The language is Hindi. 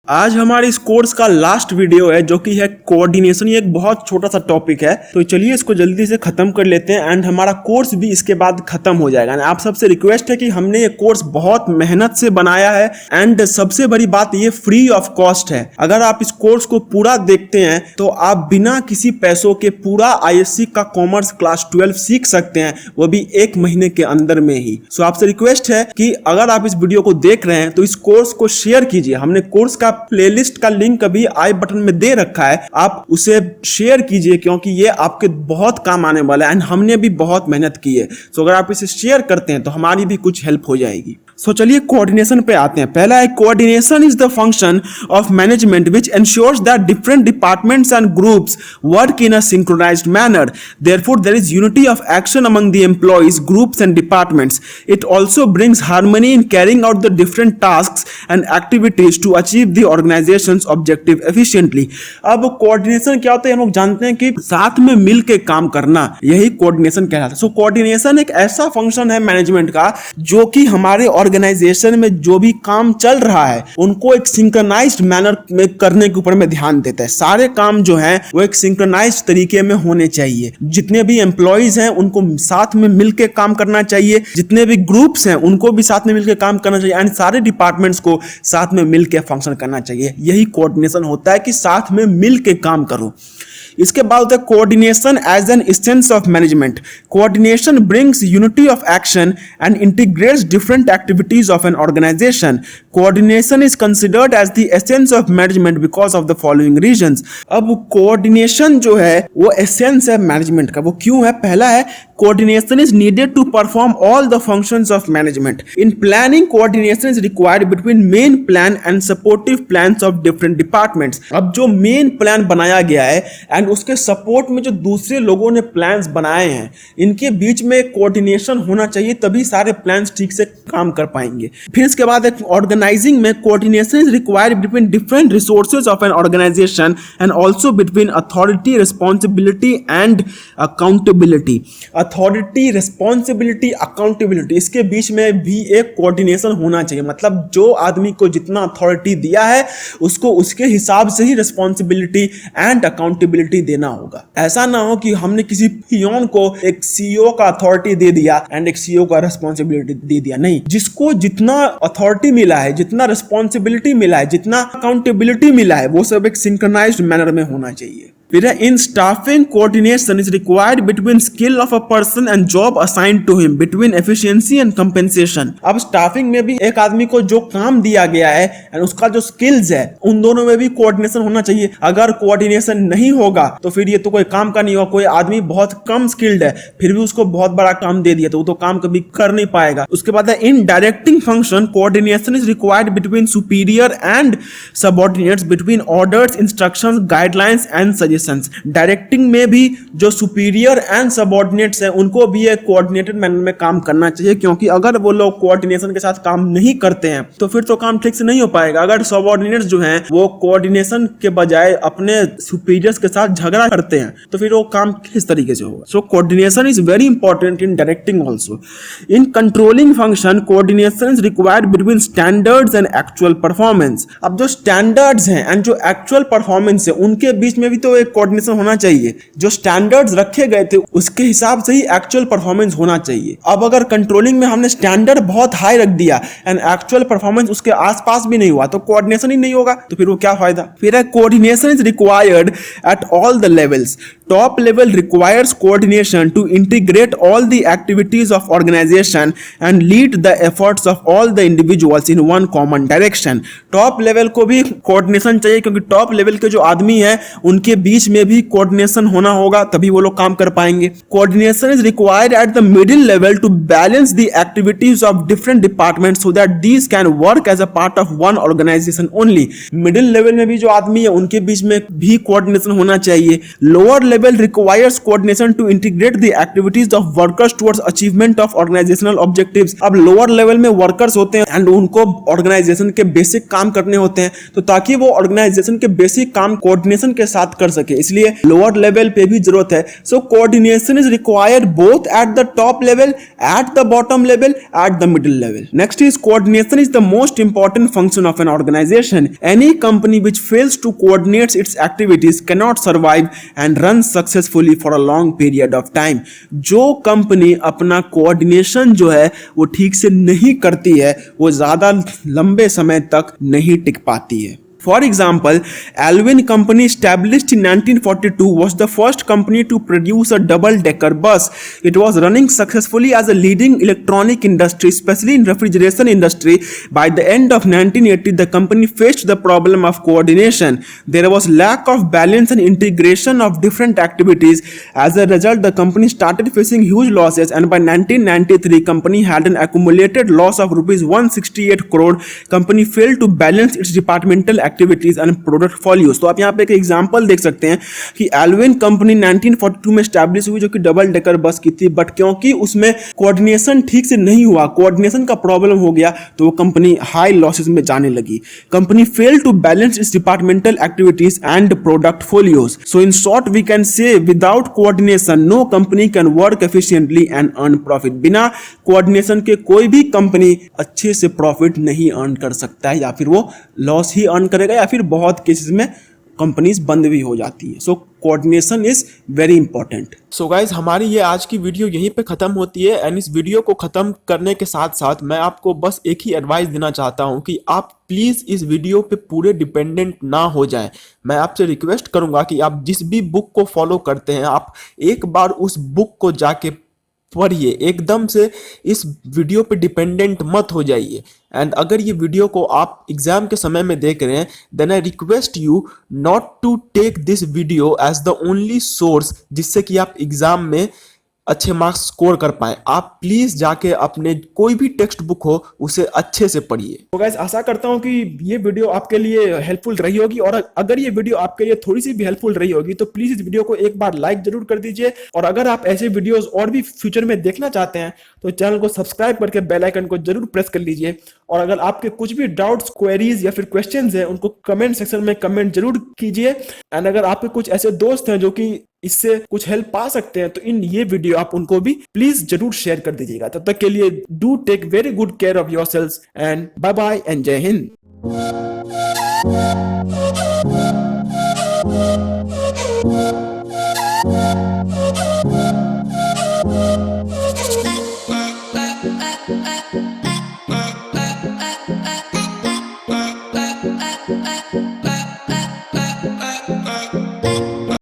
आज हमारे इस कोर्स का लास्ट वीडियो है जो कि है कोऑर्डिनेशन। ये एक बहुत छोटा सा टॉपिक है, तो चलिए इसको जल्दी से खत्म कर लेते हैं एंड हमारा कोर्स भी इसके बाद खत्म हो जाएगा। आप सबसे रिक्वेस्ट है कि हमने ये कोर्स बहुत मेहनत से बनाया है एंड सबसे बड़ी बात ये फ्री ऑफ कॉस्ट है। अगर आप इस कोर्स को पूरा देखते हैं तो आप बिना किसी पैसों के पूरा आईएससी का कॉमर्स क्लास 12 सीख सकते हैं, वो भी 1 महीने के अंदर में ही। सो आपसे रिक्वेस्ट है कि अगर आप इस वीडियो को देख रहे हैं तो इस कोर्स को शेयर कीजिए। हमने कोर्स का प्लेलिस्ट का लिंक अभी आई बटन में दे रखा है, आप उसे शेयर कीजिए क्योंकि ये आपके बहुत काम आने वाला है एंड हमने भी बहुत मेहनत की है। सो अगर आप इसे शेयर करते हैं तो हमारी भी कुछ हेल्प हो जाएगी। सो चलिए कोऑर्डिनेशन पे आते हैं। पहला है coordination is the function of management which ensures that different departments and groups work in a synchronised manner. Therefore there is unity of action among the employees, groups and departments. It also brings harmony in carrying out the different tasks and activities to achieve the organisation's objective efficiently. अब कोऑर्डिनेशन क्या होता है, हम लोग जानते हैं कि साथ में मिल के काम करना, यही कोऑर्डिनेशन कहलाता है। सो कोऑर्डिनेशन एक ऐसा फंक्शन है मैनेजमेंट का जो कि हमारे ऑर्गेनाइजेशन में जो भी काम चल रहा है उनको एक सिंक्रोनाइज्ड मैनर में करने के ऊपर में ध्यान देता है। सारे काम जो है वो एक सिंक्रोनाइज्ड तरीके में होने चाहिए। जितने भी एम्प्लॉइज हैं उनको साथ में मिलकर काम करना चाहिए, जितने भी ग्रुप्स हैं उनको भी साथ में मिलकर काम करना चाहिए एंड सारे डिपार्टमेंट्स को साथ में मिलकर फंक्शन करना चाहिए। यही कोऑर्डिनेशन होता है कि साथ में मिलकर काम करो। इसके बाद होता है coordination as an essence of management. Coordination brings unity of action and integrates different activities of an organisation. Coordination is considered as the essence of management because of the following reasons. अब कोऑर्डिनेशन जो है वो एसेंस है मैनेजमेंट का। वो क्यों है? पहला है coordination is needed to perform all the functions of management. In planning, coordination is required between main plan and supportive plans of different departments. अब जो मेन प्लान बनाया गया है एंड उसके सपोर्ट में जो दूसरे लोगों ने प्लान्स बनाए हैं, इनके बीच में कोऑर्डिनेशन होना चाहिए, तभी सारे प्लान्स ठीक से काम कर पाएंगे। फिर इसके बाद ऑर्गेनाइजिंग में coordination is required between different resources of an organisation and also between authority, responsibility and accountability. Authority, responsibility, accountability, इसके बीच में भी एक कोऑर्डिनेशन होना चाहिए। मतलब जो आदमी को जितना अथॉरिटी दिया है उसको उसके हिसाब से ही रिस्पॉन्सिबिलिटी एंड अकाउंटेबिलिटी देना होगा। ऐसा ना हो कि हमने किसी पियोन को एक सीईओ का अथॉरिटी दे दिया एंड एक सीईओ का रिस्पॉन्सिबिलिटी दे दिया। नहीं, जिसको जितना अथॉरिटी मिला है, जितना रिस्पॉन्सिबिलिटी मिला है, जितना अकाउंटेबिलिटी मिला है, वो सब एक सिंक्रोनाइज्ड मैनर में होना चाहिए। फिर in staffing coordination is required between skill of a person and job assigned to him, between efficiency and compensation. अब स्टाफिंग में भी एक आदमी को जो काम दिया गया है एंड उसका जो स्किल्स है, उन दोनों में भी कोऑर्डिनेशन होना चाहिए। अगर कोऑर्डिनेशन नहीं होगा तो फिर ये तो कोई काम का नहीं होगा। कोई आदमी बहुत कम स्किल्ड है फिर भी उसको बहुत बड़ा काम दे दिया तो वो तो काम कभी कर नहीं पाएगा। उसके बाद in directing function coordination is required between superior and subordinates, between orders, instructions, guidelines and suggestion. Directing में भी जो सुपीरियर एंड सबऑर्डिनेट्स हैं उनको भी एक कोऑर्डिनेटेड मैनर में काम करना चाहिए, क्योंकि अगर वो लोग कोऑर्डिनेशन के साथ काम नहीं करते हैं तो फिर तो काम ठीक से नहीं हो पाएगा। अगर सबऑर्डिनेट्स जो हैं वो कोऑर्डिनेशन के बजाय अपने सुपीरियर्स के साथ झगड़ा करते हैं तो फिर वो काम किस तरीके से होगा? So coordination is very important in directing also. In controlling function coordination is required between standards and actual performance. अब जो स्टैंडर्ड्स हैं एंड जो एक्चुअल परफॉर्मेंस है उनके बीच में भी तो कोऑर्डिनेशन होना चाहिए। जो स्टैंडर्ड्स रखे गए थे उसके हिसाब से ही एक्चुअल परफॉर्मेंस होना चाहिए। अब अगर कंट्रोलिंग में हमने स्टैंडर्ड बहुत हाई रख दिया एंड एक्चुअल परफॉर्मेंस उसके आसपास भी नहीं हुआ तो कोऑर्डिनेशन ही नहीं होगा, तो फिर वो क्या फायदा? फिर coordination is required at all the levels. Top level requires coordination to integrate all the activities of organisation and lead the efforts of all the individuals in one common direction. Top level को भी कोऑर्डिनेशन चाहिए क्योंकि टॉप लेवल के जो आदमी है उनके बीच में भी कोऑर्डिनेशन होना होगा, तभी वो लोग काम कर पाएंगे। Coordination is required at the middle level to balance the activities of different departments so that these can work as a part of one organisation only. Middle level में भी जो आदमी है उनके बीच में भी कोऑर्डिनेशन होना चाहिए। Lower level requires coordination to integrate the activities of workers towards achievement of organizational objectives. अब lower level में workers होते हैं and उनको organization के basic काम करने होते हैं, तो ताकि वो organization के basic काम coordination के साथ कर सके, इसलिए lower level पे भी जरूरत है. So coordination is required both at the top level, at the bottom level, at the middle level. Next is coordination is the most important function of an organization. Any company which fails to coordinate its activities cannot survive and run successfully for a long period of time. जो कंपनी अपना कोऑर्डिनेशन जो है वो ठीक से नहीं करती है वो ज्यादा लंबे समय तक नहीं टिक पाती है. For example, Alvin Company established in 1942 was the first company to produce a double-decker bus. It was running successfully as a leading electronic industry, especially in refrigeration industry. By the end of 1980, the company faced the problem of coordination. There was lack of balance and integration of different activities. As a result, the company started facing huge losses, and by 1993, company had an accumulated loss of rupees 168 crore. Company failed to balance its departmental activities and product folios. तो आप यहाँ पे एक एग्जांपल देख सकते हैं कि एल्विन कंपनी 1942 में स्टैब्लिश हुई जो कि डबल डेकर बस की थी, बट क्योंकि उसमें कोऑर्डिनेशन ठीक से नहीं हुआ, कोऑर्डिनेशन का प्रॉब्लम हो गया, तो वो कंपनी हाई लॉसेस में जाने लगी. Company fail to balance its departmental activities and product folios. So in short we can say without coordination no company can work efficiently and earn profit. बिना कोऑर्डिनेशन के कोई भी कंपनी अच्छे से प्रॉफिट नहीं अर्न कर सकता है, या फिर वो लॉस ही अर्न करेगा, या फिर बहुत केसेस में कंपनीज बंद भी हो जाती है. So coordination is very important. So guys हमारी ये आज की वीडियो यहीं पे खत्म होती है. एंड इस वीडियो को खत्म करने के साथ साथ मैं आपको बस एक ही एडवाइस देना चाहता हूं कि आप प्लीज इस वीडियो पे पूरे डिपेंडेंट ना हो जाएं. मैं आपसे रिक्वेस्ट करूंगा कि आप जिस भी बुक को फॉलो करते हैं आप एक बार उस बुक को जाके पढ़िए, एकदम से इस वीडियो पे डिपेंडेंट मत हो जाइए. एंड अगर ये वीडियो को आप एग्जाम के समय में देख रहे हैं then I request you not to take this video as the only source जिससे कि आप एग्जाम में अच्छे मार्क्स स्कोर कर पाए. आप प्लीज जाके अपने कोई भी टेक्स्ट बुक हो उसे अच्छे से पढ़िए. तो गाइस आशा करता हूं कि ये वीडियो आपके लिए हेल्पफुल रही होगी, और अगर ये वीडियो आपके लिए थोड़ी सी भी हेल्पफुल रही होगी तो प्लीज इस वीडियो को एक बार लाइक जरूर कर दीजिए. और अगर आप ऐसे वीडियोस और भी फ्यूचर में देखना चाहते हैं तो चैनल को सब्सक्राइब करके बेल आइकन को जरूर प्रेस कर लीजिए. और अगर आपके कुछ भी डाउट्स, क्वेरीज या फिर क्वेश्चंस हैं उनको कमेंट सेक्शन में कमेंट जरूर कीजिए. एंड अगर आपके कुछ ऐसे दोस्त हैं जो कि इससे कुछ हेल्प पा सकते हैं तो इन ये वीडियो आप उनको भी प्लीज जरूर शेयर कर दीजिएगा. तब तक के लिए do take very good care of yourselves and bye bye and जय हिंद.